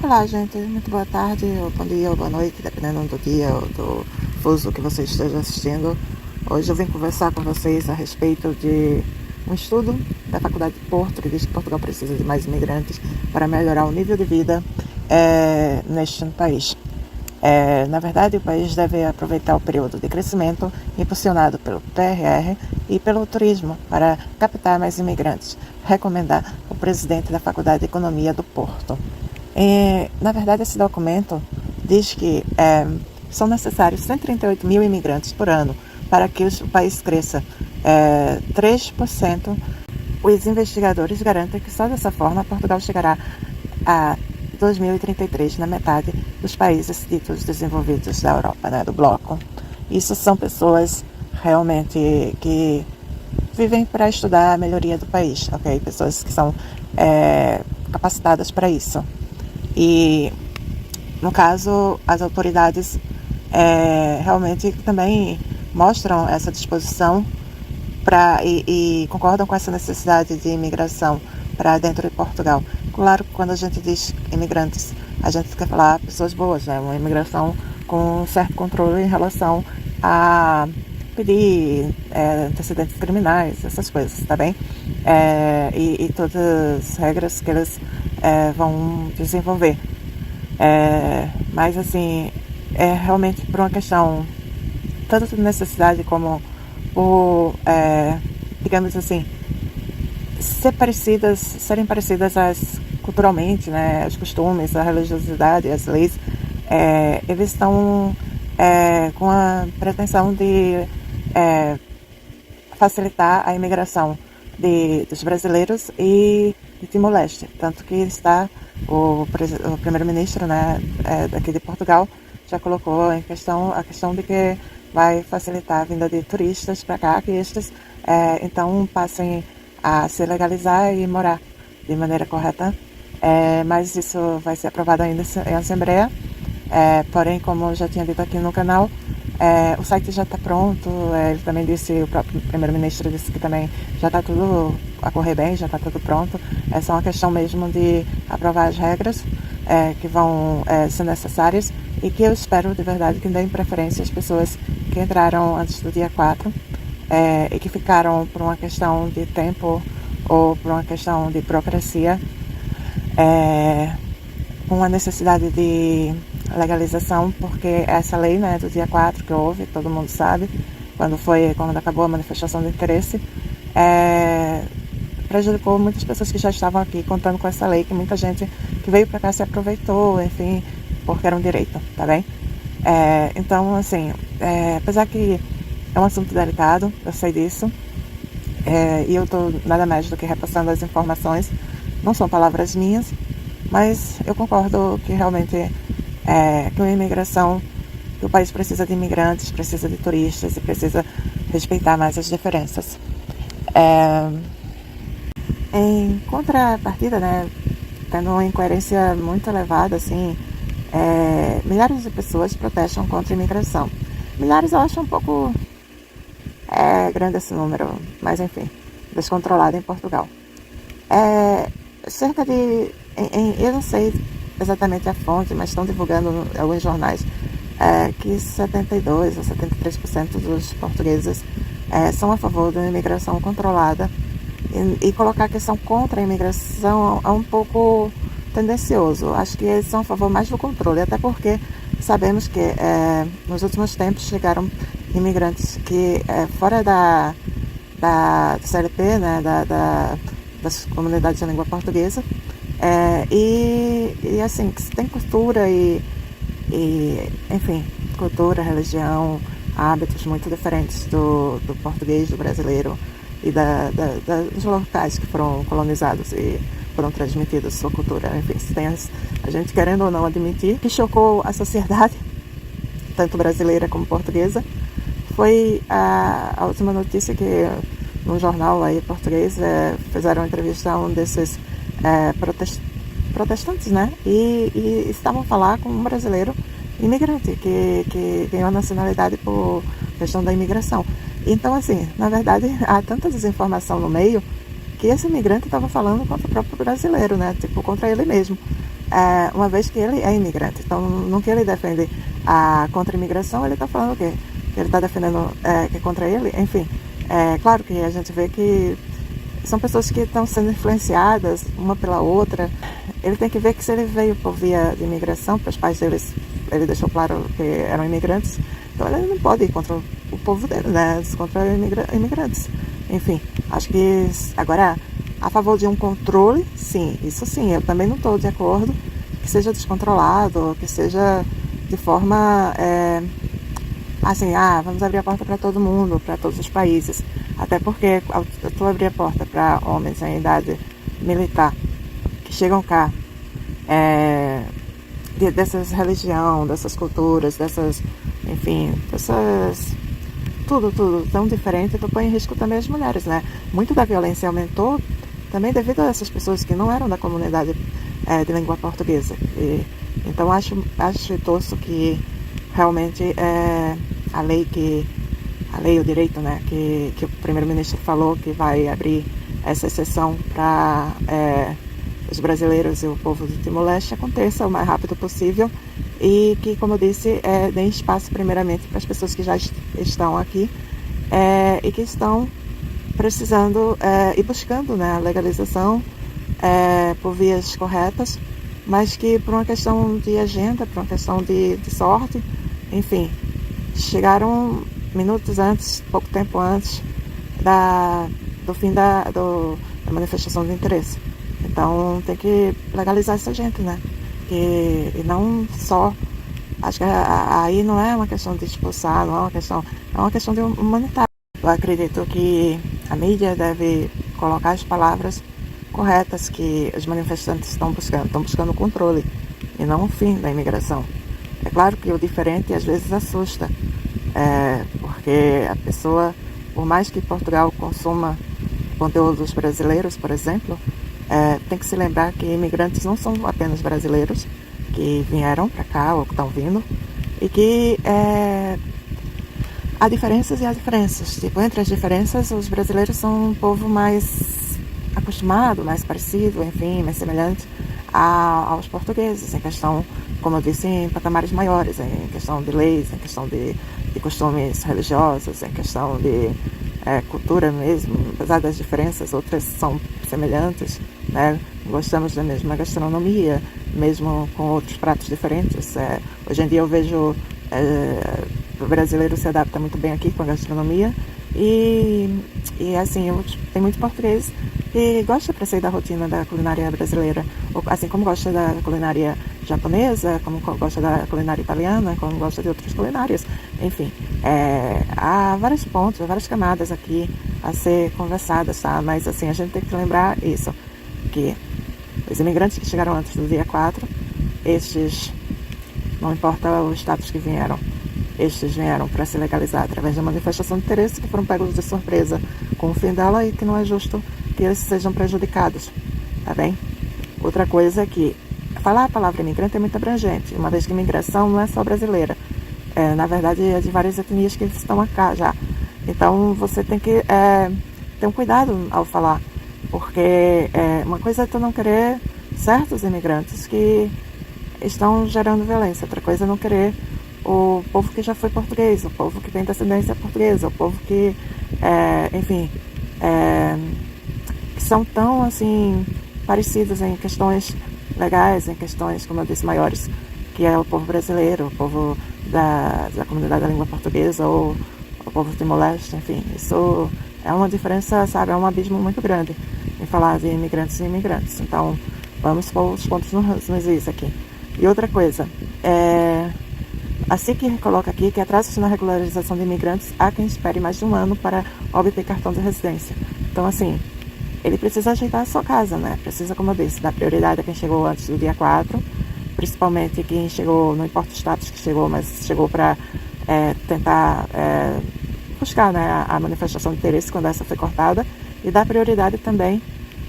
Olá, gente. Muito boa tarde, ou bom dia, ou boa noite, dependendo do dia ou do fuso que você esteja assistindo. Hoje eu vim conversar com vocês a respeito de um estudo da Faculdade de Porto, que diz que Portugal precisa de mais imigrantes para melhorar o nível de vida neste país. Na verdade, o país deve aproveitar o período de crescimento impulsionado pelo PRR e pelo turismo para captar mais imigrantes, recomendar o presidente da Faculdade de Economia do Porto. Na verdade, esse documento diz que são necessários 138 mil imigrantes por ano para que o país cresça 3%. Os investigadores garantem que só dessa forma Portugal chegará a 2033 na metade dos países ditos desenvolvidos da Europa, né, do bloco. Isso são pessoas realmente que vivem para estudar a melhoria do país, ok? Pessoas que são capacitadas para isso. E, no caso, as autoridades realmente também mostram essa disposição e concordam com essa necessidade de imigração para dentro de Portugal. Claro que quando a gente diz imigrantes, a gente quer falar pessoas boas, né? Uma imigração com um certo controle em relação a pedir antecedentes criminais, essas coisas, tá bem? E todas as regras que eles vão desenvolver. Mas, assim, é realmente por uma questão tanto de necessidade como por, digamos assim, serem parecidas culturalmente, né, os costumes, a religiosidade, as leis. Eles estão com a pretensão de facilitar a imigração dos brasileiros e de Timor-Leste, tanto que está o primeiro-ministro, né, daqui de Portugal já colocou em questão a questão de que vai facilitar a vinda de turistas para cá, que estes então passem a se legalizar e morar de maneira correta, mas isso vai ser aprovado ainda em Assembleia. Porém, como eu já tinha dito aqui no canal, o site já está pronto. Ele também disse, o próprio primeiro-ministro disse que também já está tudo a correr bem, já está tudo pronto. É só uma questão mesmo de aprovar as regras que vão ser necessárias e que eu espero de verdade que deem preferência às pessoas que entraram antes do dia 4 e que ficaram por uma questão de tempo ou por uma questão de burocracia, com a necessidade de legalização, porque essa lei, né, do dia 4 que houve, todo mundo sabe, quando acabou a manifestação de interesse, prejudicou muitas pessoas que já estavam aqui contando com essa lei, que muita gente que veio para cá se aproveitou, enfim, porque era um direito, tá bem? Então, assim, apesar que é um assunto delicado, eu sei disso, e eu estou nada mais do que repassando as informações, não são palavras minhas, mas eu concordo que realmente que a imigração, que o país precisa de imigrantes, precisa de turistas e precisa respeitar mais as diferenças. Em contrapartida, né, tendo uma incoerência muito elevada, assim, milhares de pessoas protestam contra a imigração. Milhares eu acho um pouco grande esse número, mas enfim, descontrolado em Portugal. Cerca de, eu não sei exatamente a fonte, mas estão divulgando em alguns jornais que 72% ou 73% dos portugueses são a favor da imigração controlada, e colocar que são contra a imigração é um pouco tendencioso. Acho que eles são a favor mais do controle, até porque sabemos que nos últimos tempos chegaram imigrantes que fora do CLP, né, das comunidades de língua portuguesa, e assim, que tem cultura e enfim, cultura, religião, hábitos muito diferentes do português, do brasileiro e dos locais que foram colonizados e foram transmitidos sua cultura. Enfim, tem a gente querendo ou não admitir que chocou a sociedade, tanto brasileira como portuguesa, foi a última notícia que num jornal aí português fizeram uma entrevista a um desses protestantes, né? E estavam a falar com um brasileiro imigrante que ganhou a nacionalidade por questão da imigração. Então, assim, na verdade, há tanta desinformação no meio que esse imigrante estava falando contra o próprio brasileiro, né? Tipo, contra ele mesmo. uma vez que ele é imigrante. Então, no que ele defende a contra-imigração, ele está falando o quê? Que ele está defendendo que é contra ele? Enfim, claro que a gente vê que são pessoas que estão sendo influenciadas uma pela outra. Ele tem que ver que se ele veio por via de imigração, para os pais deles, ele deixou claro que eram imigrantes, então ele não pode ir contra o povo dele, né? Contra imigrantes. Enfim, acho que agora, a favor de um controle, sim, isso sim, eu também não estou de acordo que seja descontrolado, que seja de forma assim, vamos abrir a porta para todo mundo, para todos os países. Até porque tu abrir a porta para homens em idade militar que chegam cá dessas religião, dessas culturas, dessas, enfim, dessas tudo tão diferente, tu põe em risco também as mulheres, né? Muito da violência aumentou também devido a essas pessoas que não eram da comunidade de língua portuguesa. Então acho e torço que realmente a lei, o direito, né, que o primeiro-ministro falou que vai abrir essa exceção para os brasileiros e o povo de Timor-Leste aconteça o mais rápido possível e que, como eu disse, dê espaço primeiramente para as pessoas que já estão aqui e que estão precisando e buscando, né, a legalização por vias corretas, mas que por uma questão de agenda, por uma questão de sorte, enfim, chegaram minutos antes, pouco tempo antes do fim da manifestação de interesse. Então tem que legalizar essa gente, né? E não só. Acho que aí não é uma questão de expulsar, não é uma questão de humanitária. Eu acredito que a mídia deve colocar as palavras corretas que os manifestantes estão buscando controle e não o fim da imigração. É claro que o diferente às vezes assusta, porque a pessoa, por mais que Portugal consuma conteúdos brasileiros, por exemplo, tem que se lembrar que imigrantes não são apenas brasileiros que vieram para cá ou que estão vindo e que há diferenças e há diferenças. Tipo, entre as diferenças, os brasileiros são um povo mais acostumado, mais parecido, enfim, mais semelhante aos portugueses, em questão, como eu disse, em patamares maiores, em questão de leis, em questão de costumes religiosos, em questão de cultura mesmo, apesar das diferenças, outras são semelhantes, né? Gostamos da mesma gastronomia, mesmo com outros pratos diferentes. Hoje em dia eu vejo o brasileiro se adapta muito bem aqui com a gastronomia e assim, tem muito português que gosta para sair da rotina da culinária brasileira, assim como gosta da culinária japonesa, como gosta da culinária italiana, como gosta de outras culinárias. Enfim, há vários pontos, há várias camadas aqui a ser conversadas, tá? Mas assim, a gente tem que lembrar isso, que os imigrantes que chegaram antes do dia 4, estes, não importa o status que vieram, estes vieram para se legalizar através da manifestação de interesse, que foram pegos de surpresa com o fim dela e que não é justo que eles sejam prejudicados, tá bem? Outra coisa é que falar a palavra imigrante é muito abrangente, uma vez que imigração não é só brasileira, na verdade é de várias etnias que estão aqui já. Então você tem que ter um cuidado ao falar, porque uma coisa é tu não querer certos imigrantes que estão gerando violência, outra coisa é não querer o povo que já foi português, o povo que tem descendência portuguesa, o povo que, enfim, que são tão, assim, parecidos em questões legais, em questões, como eu disse, maiores, que é o povo brasileiro, o povo da comunidade da língua portuguesa ou o povo de Timor-Leste, enfim. Isso é uma diferença, sabe, é um abismo muito grande em falar de imigrantes e imigrantes. Então, vamos pôr os pontos nos is aqui. E outra coisa, assim que coloca aqui que atrasos na regularização de imigrantes, há quem espere mais de um ano para obter cartão de residência. Então, assim, ele precisa ajeitar a sua casa, né? Precisa, como eu disse, dar prioridade a quem chegou antes do dia 4, principalmente quem chegou, não importa o status que chegou, mas chegou para tentar buscar, né, a manifestação de interesse quando essa foi cortada, e dar prioridade também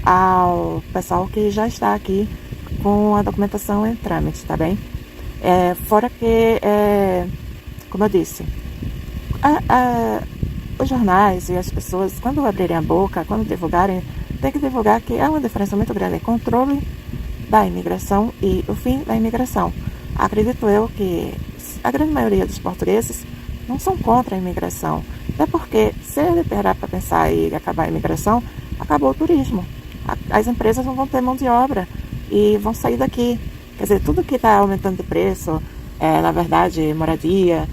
ao pessoal que já está aqui com a documentação em trâmite, tá bem? Fora que, como eu disse, os jornais e as pessoas, quando abrirem a boca, quando divulgarem, tem que divulgar que há uma diferença muito grande em controle da imigração e o fim da imigração. Acredito eu que a grande maioria dos portugueses não são contra a imigração. Até porque, se ele parar para pensar e acabar a imigração, acabou o turismo. As empresas não vão ter mão de obra e vão sair daqui. Quer dizer, tudo que está aumentando de preço, na verdade, moradia,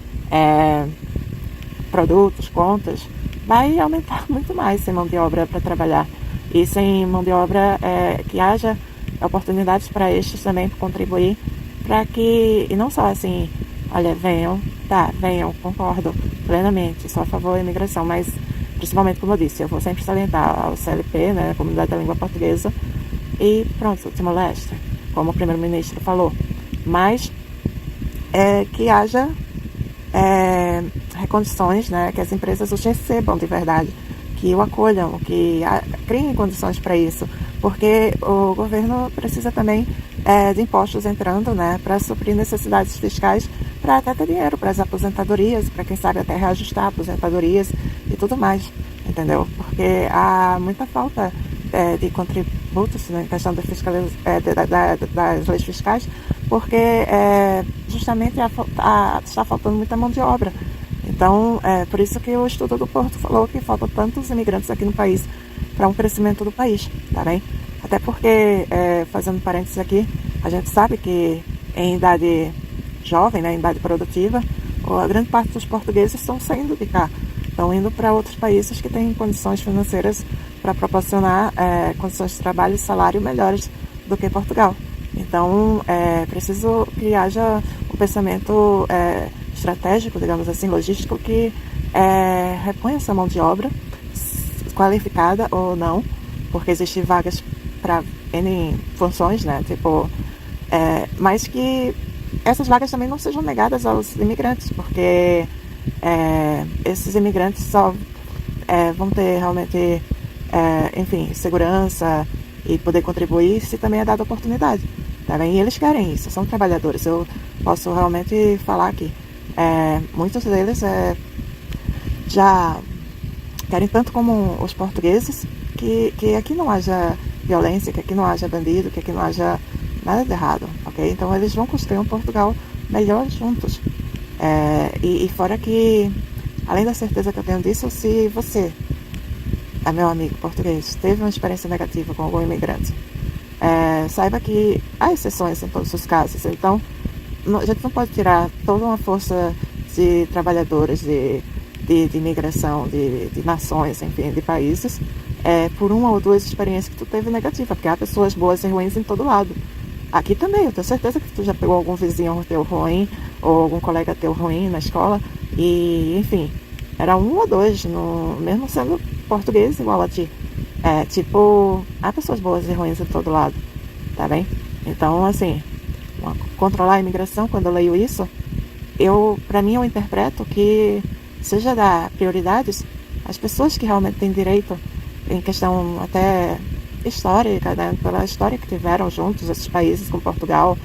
produtos, contas, vai aumentar muito mais sem mão de obra para trabalhar. E sem mão de obra que haja oportunidades para estes também contribuir para que, e não só assim, olha, venham, concordo plenamente, sou a favor da imigração, mas principalmente, como eu disse, eu vou sempre salientar o CLP, né, a Comunidade da Língua Portuguesa, e pronto, Timor-Leste, como o primeiro-ministro falou, mas que haja condições, né, que as empresas os recebam de verdade, que o acolham, que criem condições para isso, porque o governo precisa também de impostos entrando, né, para suprir necessidades fiscais, para até ter dinheiro para as aposentadorias, para quem sabe até reajustar aposentadorias e tudo mais, entendeu? Porque há muita falta de contributos, né, em questão da das leis fiscais, porque justamente está faltando muita mão de obra. Então, por isso que o Estudo do Porto falou que faltam tantos imigrantes aqui no país para um crescimento do país, tá bem? Até porque, fazendo parênteses aqui, a gente sabe que em idade jovem, né, em idade produtiva, a grande parte dos portugueses estão saindo de cá, estão indo para outros países que têm condições financeiras para proporcionar condições de trabalho e salário melhores do que Portugal. Então, é preciso que haja um pensamento estratégico, digamos assim, logístico, que reponha essa mão de obra, qualificada ou não, porque existem vagas para N funções, né? Tipo, mas que essas vagas também não sejam negadas aos imigrantes, porque esses imigrantes só vão ter realmente, enfim, segurança e poder contribuir se também é dada oportunidade. Tá bem? E eles querem isso, são trabalhadores. Eu posso realmente falar que muitos deles já querem tanto como os portugueses que aqui não haja violência, que aqui não haja bandido, que aqui não haja nada de errado, ok? Então eles vão construir um Portugal melhor juntos. E fora que, além da certeza que eu tenho disso, se você, meu amigo português, teve uma experiência negativa com algum imigrante, saiba que há exceções em todos os casos. Então, a gente não pode tirar toda uma força de trabalhadores de imigração, de nações, enfim, de países, por uma ou duas experiências que tu teve negativa, porque há pessoas boas e ruins em todo lado. Aqui também, eu tenho certeza que tu já pegou algum vizinho teu ruim, ou algum colega teu ruim na escola, e, enfim, era um ou dois, mesmo sendo português igual a ti. Tipo, há pessoas boas e ruins em todo lado, tá bem? Então, assim, controlar a imigração, quando eu leio isso, para mim, eu interpreto que seja dar prioridades às pessoas que realmente têm direito, em questão até histórica, né? Pela história que tiveram juntos esses países com Portugal,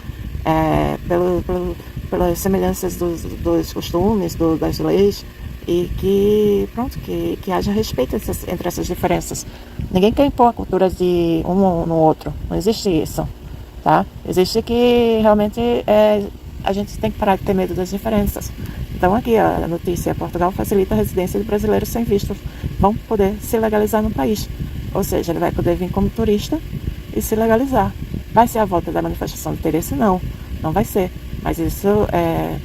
pelas semelhanças dos costumes, das leis, e que haja respeito entre essas diferenças. Ninguém quer impor a cultura de um no outro, não existe isso, tá? Existe que realmente a gente tem que parar de ter medo das diferenças. Então aqui a notícia: Portugal facilita a residência de brasileiros sem visto, vão poder se legalizar no país. Ou seja, ele vai poder vir como turista e se legalizar. Vai ser a volta da manifestação de interesse? Não, não vai ser. Mas isso,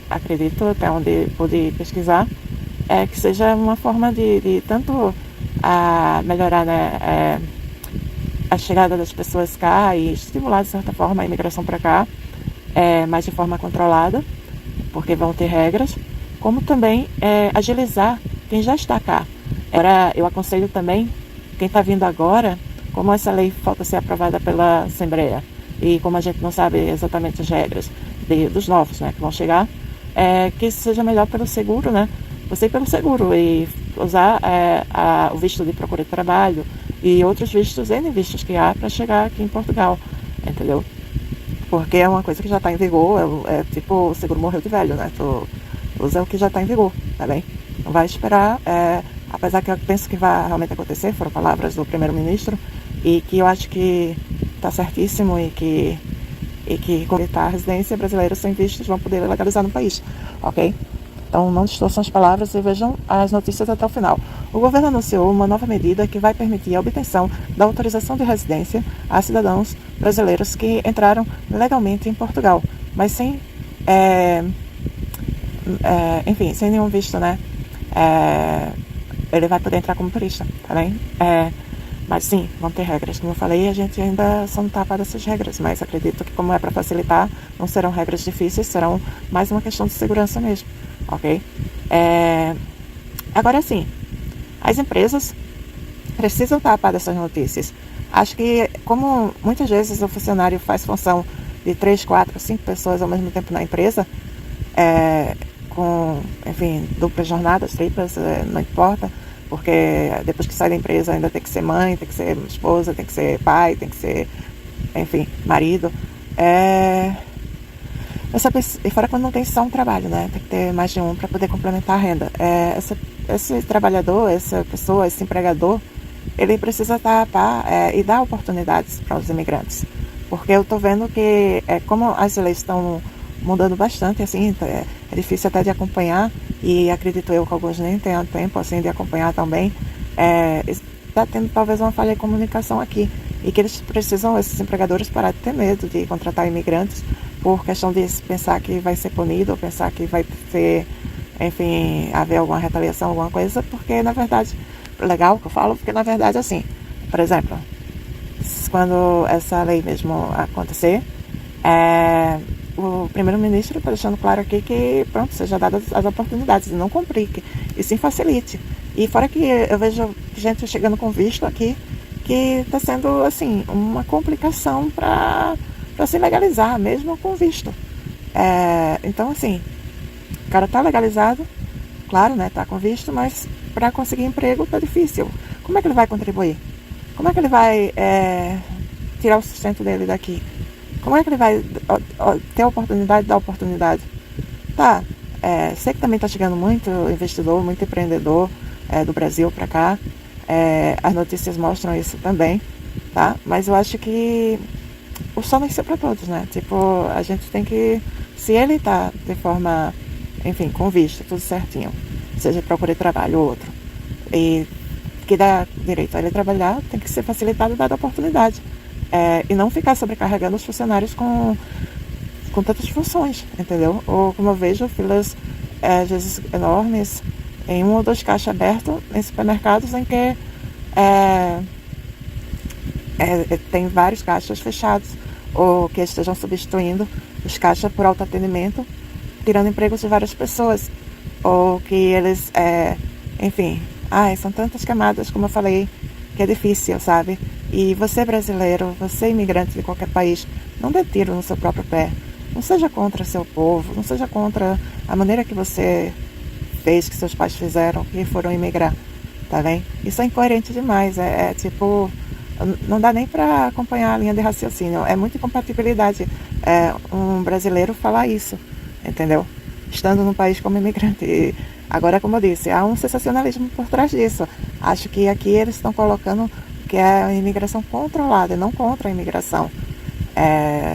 acredito, até onde pude pesquisar, que seja uma forma de tanto melhorar, né, a chegada das pessoas cá e estimular, de certa forma, a imigração para cá, mas de forma controlada, porque vão ter regras, como também agilizar quem já está cá. Eu aconselho também quem está vindo agora, como essa lei falta ser aprovada pela Assembleia, e como a gente não sabe exatamente as regras dos novos, né, que vão chegar, que seja melhor pelo seguro, né? Você ir pelo seguro e usar o visto de procura de trabalho e outros vistos, N vistos que há para chegar aqui em Portugal, entendeu? Porque é uma coisa que já está em vigor, tipo o seguro morreu de velho, né? Tu usa o que já está em vigor, tá bem? Não vai esperar, apesar que eu penso que vai realmente acontecer, foram palavras do primeiro-ministro, e que eu acho que está certíssimo e que e que completar a residência, brasileiros sem vistos vão poder legalizar no país, ok? Então não distorçam as palavras e vejam as notícias até o final. O governo anunciou uma nova medida que vai permitir a obtenção da autorização de residência a cidadãos brasileiros que entraram legalmente em Portugal, mas sem, enfim, sem nenhum visto, né? Ele vai poder entrar como turista, tá bem? Mas sim, vão ter regras. Como eu falei, a gente ainda só não está para dessas regras, mas acredito que como é para facilitar, não serão regras difíceis, serão mais uma questão de segurança mesmo, ok? Agora sim, as empresas precisam estar a par dessas notícias. Acho que, como muitas vezes o funcionário faz função de 3, 4, 5 pessoas ao mesmo tempo na empresa, com, enfim, duplas jornadas, triplas, não importa, porque depois que sai da empresa ainda tem que ser mãe, tem que ser esposa, tem que ser pai, tem que ser, enfim, marido. E fora quando não tem só um trabalho, né? Tem que ter mais de um para poder complementar a renda. Esse trabalhador, essa pessoa, esse empregador, ele precisa estar a par e dar oportunidades para os imigrantes. Porque eu estou vendo que, como as leis estão mudando bastante, assim, é difícil até de acompanhar, e acredito eu que alguns nem tenham tempo, assim, de acompanhar também, está tendo talvez uma falha de comunicação aqui, e que eles precisam, esses empregadores, parar de ter medo de contratar imigrantes por questão de pensar que vai ser punido, ou pensar que vai ser, enfim, haver alguma retaliação, alguma coisa, porque, na verdade, legal que eu falo, porque, na verdade, assim, por exemplo, quando essa lei mesmo acontecer, o primeiro-ministro está deixando claro aqui que, pronto, seja dadas as oportunidades, e não complique, e sim facilite. E fora que eu vejo gente chegando com visto aqui, que está sendo, assim, uma complicação para se legalizar, mesmo com visto. Então, assim, o cara está legalizado, claro, né, está com visto, mas para conseguir emprego está difícil. Como é que ele vai contribuir? Como é que ele vai tirar o sustento dele daqui? Como é que ele vai ter a oportunidade, dar oportunidade? Tá, sei que também está chegando muito investidor, muito empreendedor do Brasil para cá. As notícias mostram isso também, tá? Mas eu acho que o sol não é para todos, né? Tipo, a gente tem que, se ele tá de forma, enfim, com visto, tudo certinho, seja procure trabalho ou outro, e que dá direito a ele trabalhar, tem que ser facilitado e dada a oportunidade. E não ficar sobrecarregando os funcionários com tantas funções, entendeu? Ou como eu vejo, filas às vezes enormes em 1 ou 2 caixas abertos em supermercados em que tem vários caixas fechados, ou que estejam substituindo os caixas por autoatendimento, tirando empregos de várias pessoas, ou que eles, enfim, são tantas camadas, como eu falei, que é difícil, sabe? E você brasileiro, você imigrante de qualquer país, não dê tiro no seu próprio pé. Não seja contra seu povo, não seja contra a maneira que você fez, que seus pais fizeram, que foram imigrar, tá bem? Isso é incoerente demais, tipo, não dá nem para acompanhar a linha de raciocínio. É muita incompatibilidade um brasileiro falar isso, entendeu? Estando num país como imigrante. E agora, como eu disse, há um sensacionalismo por trás disso. Acho que aqui eles estão colocando que é a imigração controlada e não contra a imigração.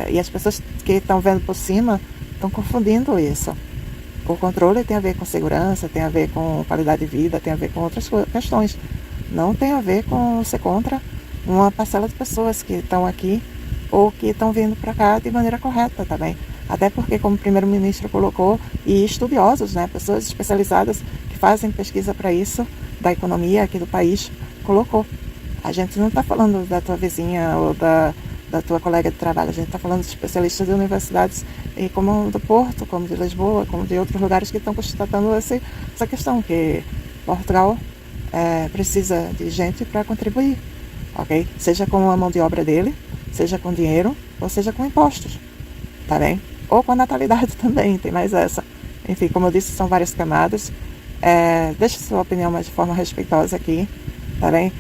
E as pessoas que estão vendo por cima estão confundindo isso. O controle tem a ver com segurança, tem a ver com qualidade de vida, tem a ver com outras questões. Não tem a ver com ser contra uma parcela de pessoas que estão aqui ou que estão vindo para cá de maneira correta também. Até porque, como o primeiro-ministro colocou, e estudiosos, né, pessoas especializadas que fazem pesquisa para isso, da economia aqui do país, colocou. A gente não está falando da tua vizinha ou da tua colega de trabalho, a gente está falando de especialistas de universidades como do Porto, como de Lisboa, como de outros lugares que estão constatando essa questão, que Portugal precisa de gente para contribuir, ok? Seja com a mão de obra dele, seja com dinheiro, ou seja com impostos, tá bem? Ou com a natalidade também, tem mais essa. Enfim, como eu disse, são várias camadas. Deixe sua opinião, mas de forma respeitosa aqui, tá bem?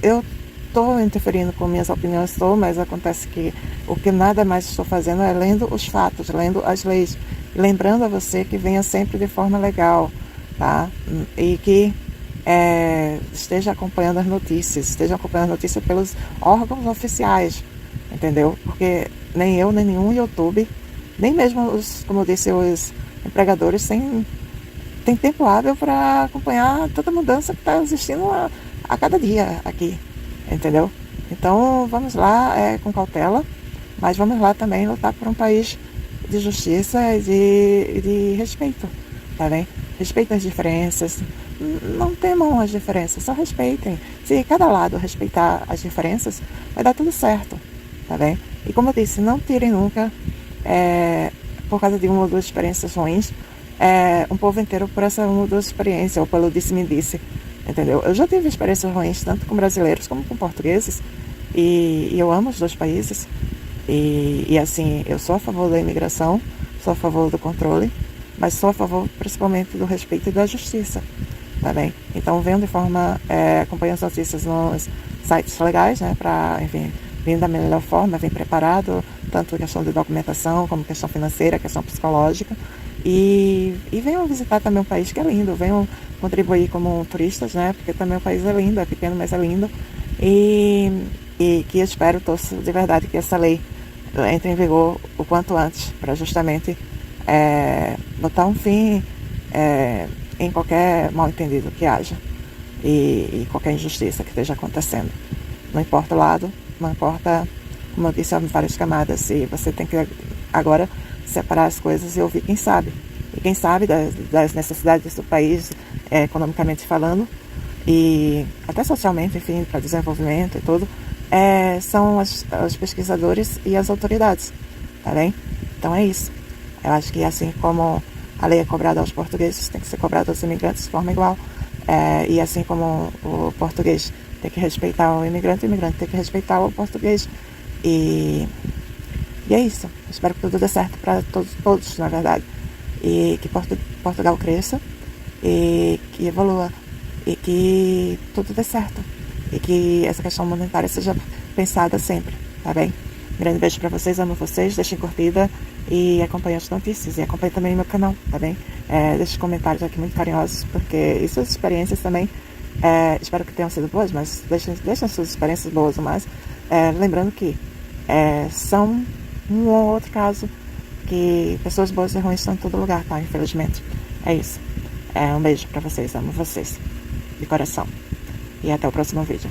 Eu estou interferindo com minhas opiniões, mas acontece que o que nada mais estou fazendo é lendo os fatos, lendo as leis, e lembrando a você que venha sempre de forma legal, tá? E que esteja acompanhando as notícias pelos órgãos oficiais, entendeu? Porque nem eu, nem nenhum YouTube, nem mesmo os, como eu disse, os empregadores tem tempo hábil para acompanhar toda a mudança que está existindo a cada dia aqui, entendeu? Então vamos lá com cautela, mas vamos lá também lutar por um país de justiça e de respeito, tá bem? Respeitem as diferenças, não temam as diferenças, só respeitem. Se cada lado respeitar as diferenças, vai dar tudo certo, tá bem? E como eu disse, não tirem nunca, por causa de uma ou duas experiências ruins, um povo inteiro por essa uma ou duas experiências, ou pelo disse-me-disse, entendeu? Eu já tive experiências ruins, tanto com brasileiros como com portugueses, e eu amo os dois países, e assim, eu sou a favor da imigração, sou a favor do controle, mas sou a favor principalmente do respeito e da justiça, tá bem? Então venham de forma, acompanhem as notícias nos sites legais, né, para, enfim, vir da melhor forma, vir preparado, tanto questão de documentação, como questão financeira, questão psicológica, e venham visitar também um país que é lindo, venham contribuir como turistas, né, porque também o país é lindo, é pequeno, mas é lindo, e que eu espero, torço de verdade que essa lei entre em vigor o quanto antes, para justamente botar um fim em qualquer mal-entendido que haja e qualquer injustiça que esteja acontecendo. Não importa o lado, não importa, como eu disse, há várias camadas, e você tem que agora separar as coisas e ouvir quem sabe. E quem sabe das necessidades do país, economicamente falando, e até socialmente, enfim, para desenvolvimento e tudo, são os pesquisadores e as autoridades, tá bem? Então é isso. Eu acho que assim como a lei é cobrada aos portugueses, tem que ser cobrada aos imigrantes de forma igual. E assim como o português tem que respeitar o imigrante tem que respeitar o português. E é isso. Espero que tudo dê certo para todos, na verdade. E que Portugal cresça, e que evolua, e que tudo dê certo. E que essa questão monetária seja pensada sempre, tá bem? Grande beijo pra vocês, amo vocês, deixem curtida e acompanhem as notícias. E acompanhem também o meu canal, tá bem? Deixem comentários aqui muito carinhosos, porque isso são experiências também, espero que tenham sido boas, mas deixem as suas experiências boas ou mais. Lembrando que são um ou outro caso, que pessoas boas e ruins estão em todo lugar, tá? Infelizmente. É isso. Um beijo pra vocês, amo vocês. De coração. E até o próximo vídeo.